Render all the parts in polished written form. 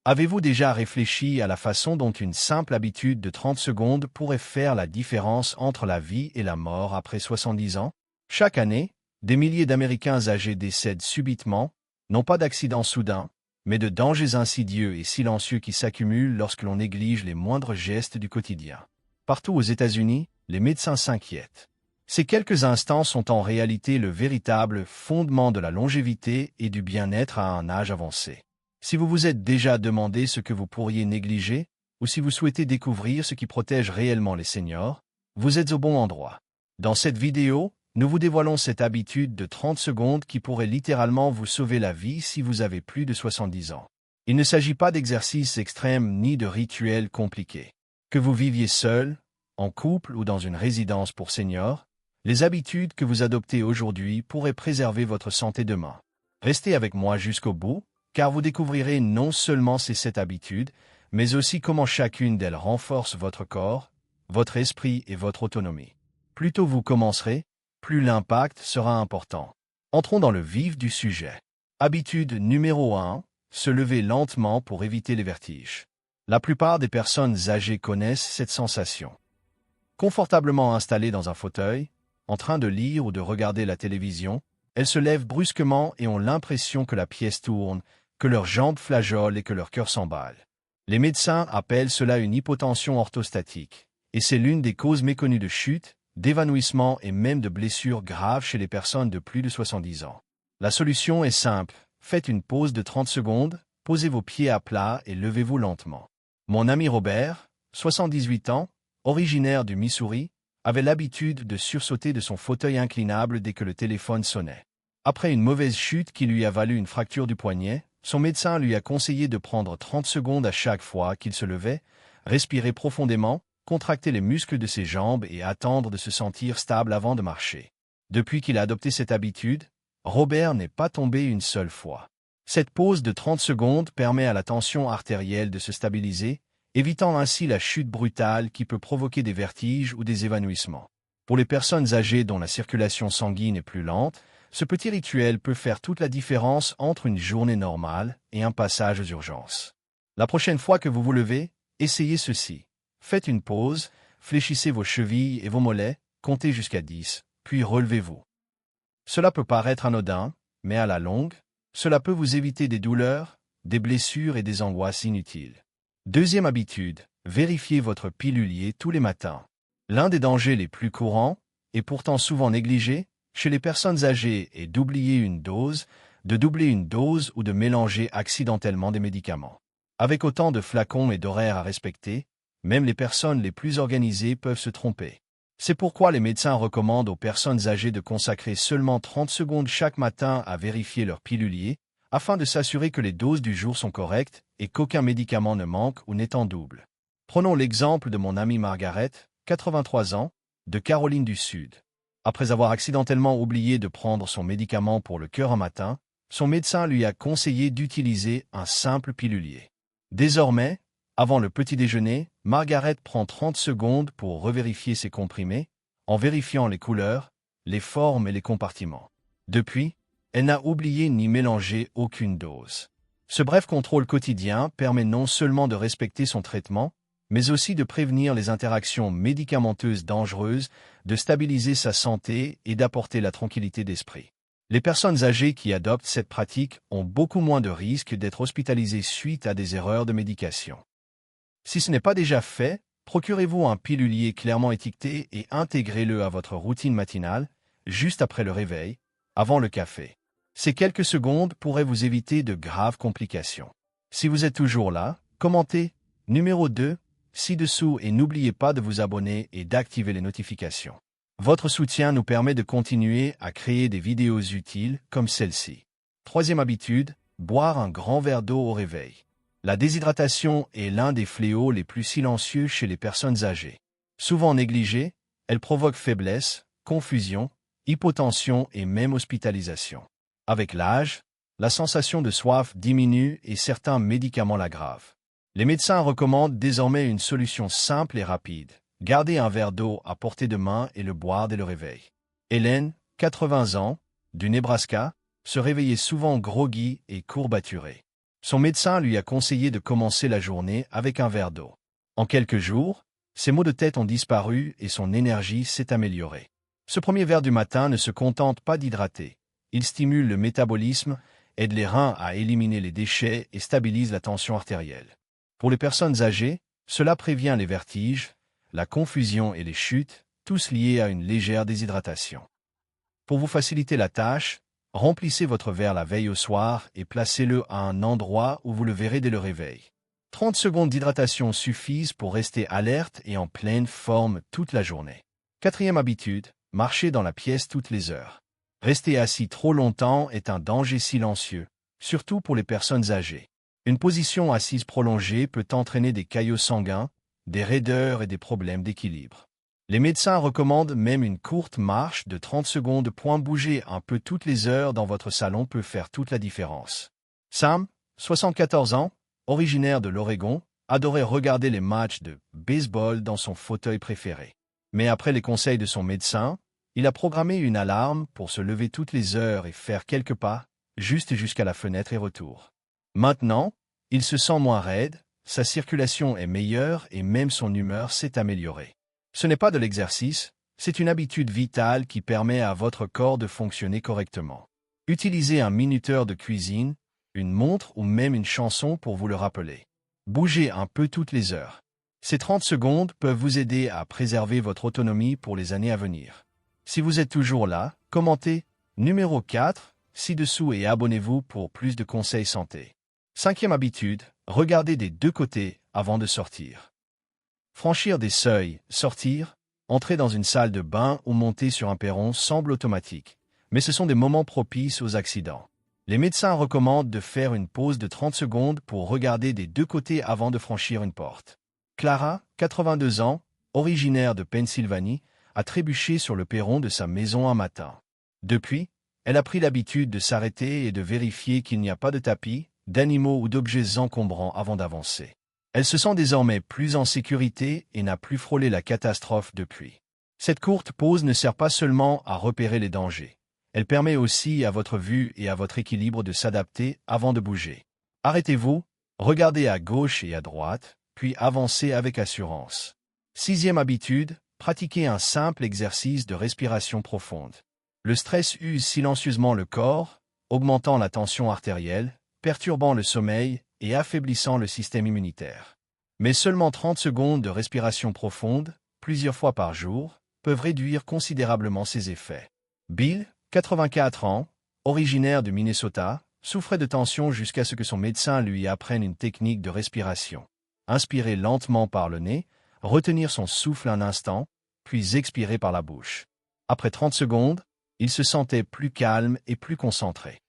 Avez-vous déjà réfléchi à la façon dont une simple habitude de 30 secondes pourrait faire la différence entre la vie et la mort après 70 ans? Chaque année, des milliers d'Américains âgés décèdent subitement, non pas d'accidents soudains, mais de dangers insidieux et silencieux qui s'accumulent lorsque l'on néglige les moindres gestes du quotidien. Partout aux États-Unis, les médecins s'inquiètent. Ces quelques instants sont en réalité le véritable fondement de la longévité et du bien-être à un âge avancé. Si vous vous êtes déjà demandé ce que vous pourriez négliger, ou si vous souhaitez découvrir ce qui protège réellement les seniors, vous êtes au bon endroit. Dans cette vidéo, nous vous dévoilons cette habitude de 30 secondes qui pourrait littéralement vous sauver la vie si vous avez plus de 70 ans. Il ne s'agit pas d'exercices extrêmes ni de rituels compliqués. Que vous viviez seul, en couple ou dans une résidence pour seniors, les habitudes que vous adoptez aujourd'hui pourraient préserver votre santé demain. Restez avec moi jusqu'au bout, car vous découvrirez non seulement ces 7 habitudes, mais aussi comment chacune d'elles renforce votre corps, votre esprit et votre autonomie. Plus tôt vous commencerez, plus l'impact sera important. Entrons dans le vif du sujet. Habitude numéro 1, se lever lentement pour éviter les vertiges. La plupart des personnes âgées connaissent cette sensation. Confortablement installées dans un fauteuil, en train de lire ou de regarder la télévision, elles se lèvent brusquement et ont l'impression que la pièce tourne, que leurs jambes flageolent et que leur cœur s'emballe. Les médecins appellent cela une hypotension orthostatique, et c'est l'une des causes méconnues de chute, d'évanouissement et même de blessures graves chez les personnes de plus de 70 ans. La solution est simple, faites une pause de 30 secondes, posez vos pieds à plat et levez-vous lentement. Mon ami Robert, 78 ans, originaire du Missouri, avait l'habitude de sursauter de son fauteuil inclinable dès que le téléphone sonnait. Après une mauvaise chute qui lui a valu une fracture du poignet, son médecin lui a conseillé de prendre 30 secondes à chaque fois qu'il se levait, respirer profondément, contracter les muscles de ses jambes et attendre de se sentir stable avant de marcher. Depuis qu'il a adopté cette habitude, Robert n'est pas tombé une seule fois. Cette pause de 30 secondes permet à la tension artérielle de se stabiliser, évitant ainsi la chute brutale qui peut provoquer des vertiges ou des évanouissements. Pour les personnes âgées dont la circulation sanguine est plus lente, ce petit rituel peut faire toute la différence entre une journée normale et un passage aux urgences. La prochaine fois que vous vous levez, essayez ceci. Faites une pause, fléchissez vos chevilles et vos mollets, comptez jusqu'à 10, puis relevez-vous. Cela peut paraître anodin, mais à la longue, cela peut vous éviter des douleurs, des blessures et des angoisses inutiles. Deuxième habitude, vérifiez votre pilulier tous les matins. L'un des dangers les plus courants, et pourtant souvent négligé, chez les personnes âgées est d'oublier une dose, de doubler une dose ou de mélanger accidentellement des médicaments. Avec autant de flacons et d'horaires à respecter, même les personnes les plus organisées peuvent se tromper. C'est pourquoi les médecins recommandent aux personnes âgées de consacrer seulement 30 secondes chaque matin à vérifier leur pilulier, afin de s'assurer que les doses du jour sont correctes et qu'aucun médicament ne manque ou n'est en double. Prenons l'exemple de mon amie Margaret, 83 ans, de Caroline du Sud. Après avoir accidentellement oublié de prendre son médicament pour le cœur un matin, son médecin lui a conseillé d'utiliser un simple pilulier. Désormais, avant le petit déjeuner, Margaret prend 30 secondes pour revérifier ses comprimés, en vérifiant les couleurs, les formes et les compartiments. Depuis, elle n'a oublié ni mélangé aucune dose. Ce bref contrôle quotidien permet non seulement de respecter son traitement, mais aussi de prévenir les interactions médicamenteuses dangereuses, de stabiliser sa santé et d'apporter la tranquillité d'esprit. Les personnes âgées qui adoptent cette pratique ont beaucoup moins de risques d'être hospitalisées suite à des erreurs de médication. Si ce n'est pas déjà fait, procurez-vous un pilulier clairement étiqueté et intégrez-le à votre routine matinale, juste après le réveil, avant le café. Ces quelques secondes pourraient vous éviter de graves complications. Si vous êtes toujours là, commentez numéro 2 ci-dessous et n'oubliez pas de vous abonner et d'activer les notifications. Votre soutien nous permet de continuer à créer des vidéos utiles comme celle-ci. Troisième habitude, boire un grand verre d'eau au réveil. La déshydratation est l'un des fléaux les plus silencieux chez les personnes âgées. Souvent négligée, elle provoque faiblesse, confusion, hypotension et même hospitalisation. Avec l'âge, la sensation de soif diminue et certains médicaments l'aggravent. Les médecins recommandent désormais une solution simple et rapide. Gardez un verre d'eau à portée de main et le boire dès le réveil. Hélène, 80 ans, du Nebraska, se réveillait souvent groggy et courbaturée. Son médecin lui a conseillé de commencer la journée avec un verre d'eau. En quelques jours, ses maux de tête ont disparu et son énergie s'est améliorée. Ce premier verre du matin ne se contente pas d'hydrater. Il stimule le métabolisme, aide les reins à éliminer les déchets et stabilise la tension artérielle. Pour les personnes âgées, cela prévient les vertiges, la confusion et les chutes, tous liés à une légère déshydratation. Pour vous faciliter la tâche, remplissez votre verre la veille au soir et placez-le à un endroit où vous le verrez dès le réveil. 30 secondes d'hydratation suffisent pour rester alerte et en pleine forme toute la journée. Quatrième habitude, marchez dans la pièce toutes les heures. Rester assis trop longtemps est un danger silencieux, surtout pour les personnes âgées. Une position assise prolongée peut entraîner des caillots sanguins, des raideurs et des problèmes d'équilibre. Les médecins recommandent même une courte marche de 30 secondes. Bouger un peu toutes les heures dans votre salon peut faire toute la différence. Sam, 74 ans, originaire de l'Oregon, adorait regarder les matchs de baseball dans son fauteuil préféré. Mais après les conseils de son médecin, il a programmé une alarme pour se lever toutes les heures et faire quelques pas, juste jusqu'à la fenêtre et retour. Maintenant, il se sent moins raide, sa circulation est meilleure et même son humeur s'est améliorée. Ce n'est pas de l'exercice, c'est une habitude vitale qui permet à votre corps de fonctionner correctement. Utilisez un minuteur de cuisine, une montre ou même une chanson pour vous le rappeler. Bougez un peu toutes les heures. Ces 30 secondes peuvent vous aider à préserver votre autonomie pour les années à venir. Si vous êtes toujours là, commentez numéro 4 ci-dessous et abonnez-vous pour plus de conseils santé. Cinquième habitude, regardez des deux côtés avant de sortir. Franchir des seuils, sortir, entrer dans une salle de bain ou monter sur un perron semble automatique, mais ce sont des moments propices aux accidents. Les médecins recommandent de faire une pause de 30 secondes pour regarder des deux côtés avant de franchir une porte. Clara, 82 ans, originaire de Pennsylvanie, a trébuché sur le perron de sa maison un matin. Depuis, elle a pris l'habitude de s'arrêter et de vérifier qu'il n'y a pas de tapis, d'animaux ou d'objets encombrants avant d'avancer. Elle se sent désormais plus en sécurité et n'a plus frôlé la catastrophe depuis. Cette courte pause ne sert pas seulement à repérer les dangers. Elle permet aussi à votre vue et à votre équilibre de s'adapter avant de bouger. Arrêtez-vous, regardez à gauche et à droite, puis avancez avec assurance. Sixième habitude, pratiquez un simple exercice de respiration profonde. Le stress use silencieusement le corps, augmentant la tension artérielle, perturbant le sommeil et affaiblissant le système immunitaire. Mais seulement 30 secondes de respiration profonde, plusieurs fois par jour, peuvent réduire considérablement ces effets. Bill, 84 ans, originaire du Minnesota, souffrait de tension jusqu'à ce que son médecin lui apprenne une technique de respiration. Inspirer lentement par le nez, retenir son souffle un instant, puis expirer par la bouche. Après 30 secondes, il se sentait plus calme et plus concentré.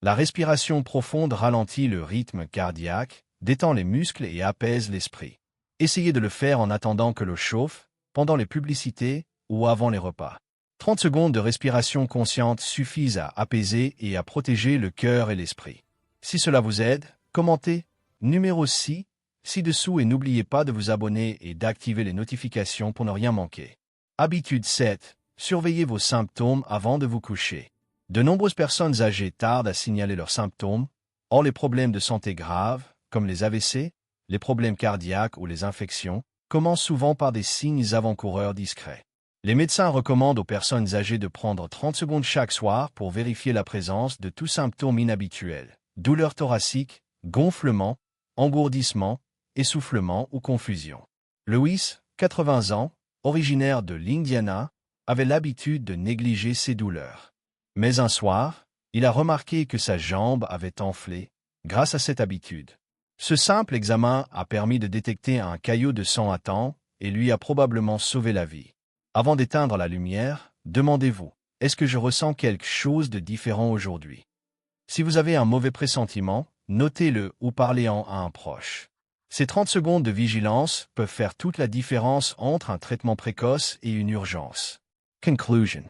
La respiration profonde ralentit le rythme cardiaque, détend les muscles et apaise l'esprit. Essayez de le faire en attendant que l'eau chauffe, pendant les publicités ou avant les repas. 30 secondes de respiration consciente suffisent à apaiser et à protéger le cœur et l'esprit. Si cela vous aide, commentez numéro 6 ci-dessous et n'oubliez pas de vous abonner et d'activer les notifications pour ne rien manquer. Habitude 7. Surveillez vos symptômes avant de vous coucher. De nombreuses personnes âgées tardent à signaler leurs symptômes. Or, les problèmes de santé graves, comme les AVC, les problèmes cardiaques ou les infections, commencent souvent par des signes avant-coureurs discrets. Les médecins recommandent aux personnes âgées de prendre 30 secondes chaque soir pour vérifier la présence de tout symptôme inhabituel. Douleur thoracique, gonflement, engourdissement, essoufflement ou confusion. Louis, 80 ans, originaire de l'Indiana, avait l'habitude de négliger ses douleurs. Mais un soir, il a remarqué que sa jambe avait enflé grâce à cette habitude. Ce simple examen a permis de détecter un caillot de sang à temps et lui a probablement sauvé la vie. Avant d'éteindre la lumière, demandez-vous, est-ce que je ressens quelque chose de différent aujourd'hui? Si vous avez un mauvais pressentiment, notez-le ou parlez-en à un proche. Ces 30 secondes de vigilance peuvent faire toute la différence entre un traitement précoce et une urgence. Conclusion.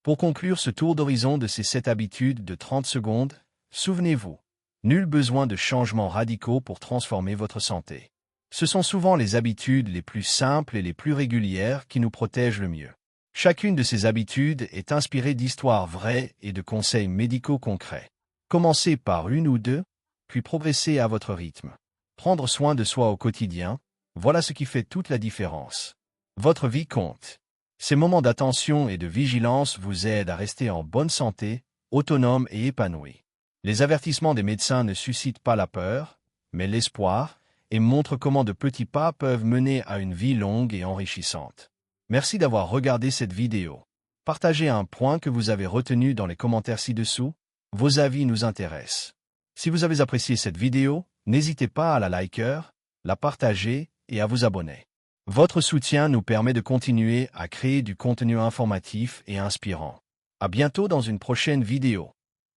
Pour conclure ce tour d'horizon de ces 7 habitudes de 30 secondes, souvenez-vous, nul besoin de changements radicaux pour transformer votre santé. Ce sont souvent les habitudes les plus simples et les plus régulières qui nous protègent le mieux. Chacune de ces habitudes est inspirée d'histoires vraies et de conseils médicaux concrets. Commencez par une ou deux, puis progresser à votre rythme. Prendre soin de soi au quotidien, voilà ce qui fait toute la différence. Votre vie compte. Ces moments d'attention et de vigilance vous aident à rester en bonne santé, autonome et épanoui. Les avertissements des médecins ne suscitent pas la peur, mais l'espoir, et montrent comment de petits pas peuvent mener à une vie longue et enrichissante. Merci d'avoir regardé cette vidéo. Partagez un point que vous avez retenu dans les commentaires ci-dessous. Vos avis nous intéressent. Si vous avez apprécié cette vidéo, n'hésitez pas à la liker, la partager et à vous abonner. Votre soutien nous permet de continuer à créer du contenu informatif et inspirant. À bientôt dans une prochaine vidéo.